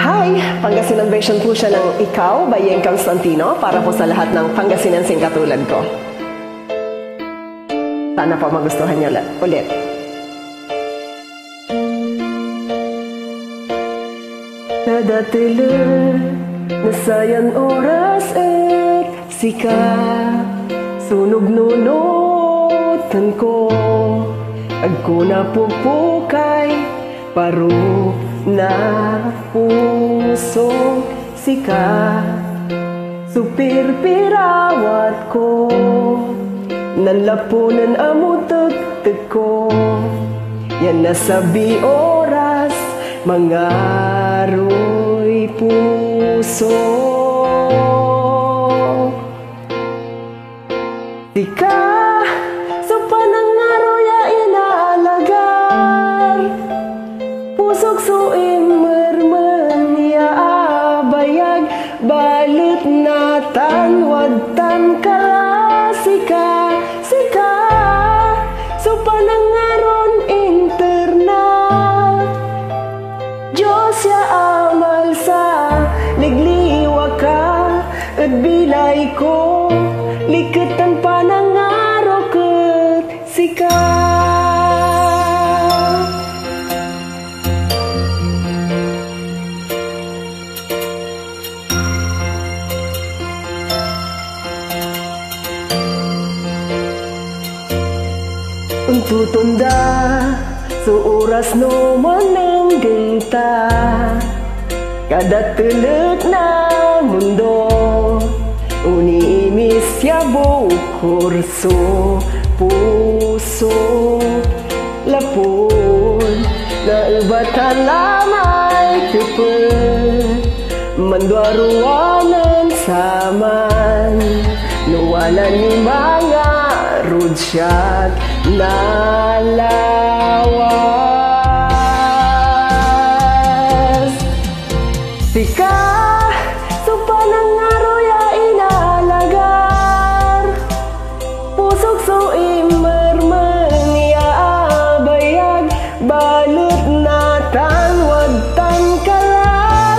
Hi! Pangasinan version po siya ng Ikaw by Yeng Constantino para po sa lahat ng Pangasinensing katulad ko. Sana po magustuhan niyo ulit. Kada tilir nasayan oras at sika sunog nunutan ko agko na pupukay paro na puso sika supir pirawat ko nanlapunan amutag-tag ko yan nasabi oras mangaroy puso sika so panangaroy ya inalagar pusok so imermen ya abayag balit na tanwad-tan ka sika sika so panangaron interna Diyos ya amal sa ligliwa ka at bilay ko likatan panangaro ket sika Untutunda so oras no manenggeng ta kada telet na mundo uniimis ya bukurso puso lapon na ibatan lamay kepet manduaruanan saman nuwanan ni mga rudsyat nalawas sika so panangaro ya inalagar pusok so imermen ya abayag balut na tanwad-tan kala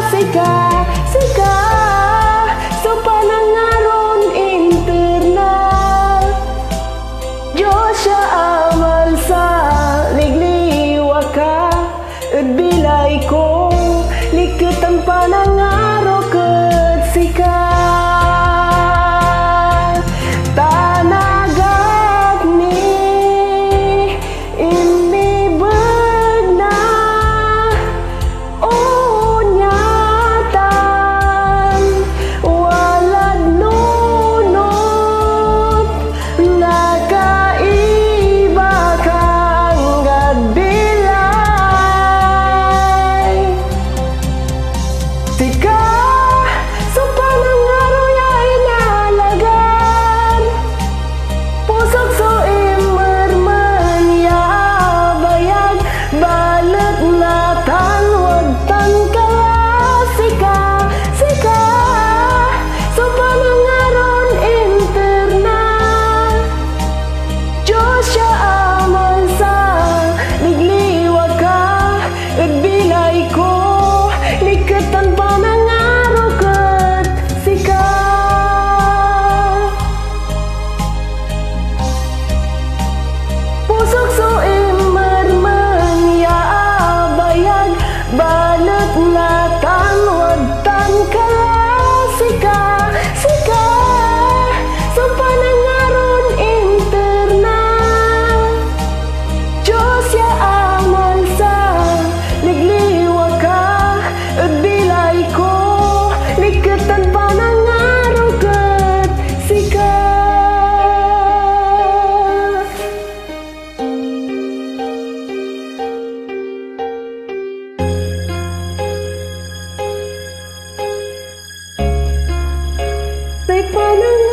sika sika so panangaron interna Diyos ya amal sa ligliwa ka at bilay ko likatan panangaro ket sika tanagat ni inibeg na unyatan walad nunot nakaiba kang gadbilay sika so panangaro ya inalagan pusok so imermen ya abayag balet na tanwad-tan kala sika sika so panangaron interna Diyos ya amal sa ligliwa ka at bilay ko likatan panangaro ket sika pusok so imermen ya abayag balet na tanwad-tan kala sika sika so panangaron interna Diyos ya amal sa ligliwa ka at bilay ko likatan panangaro ket sika say panang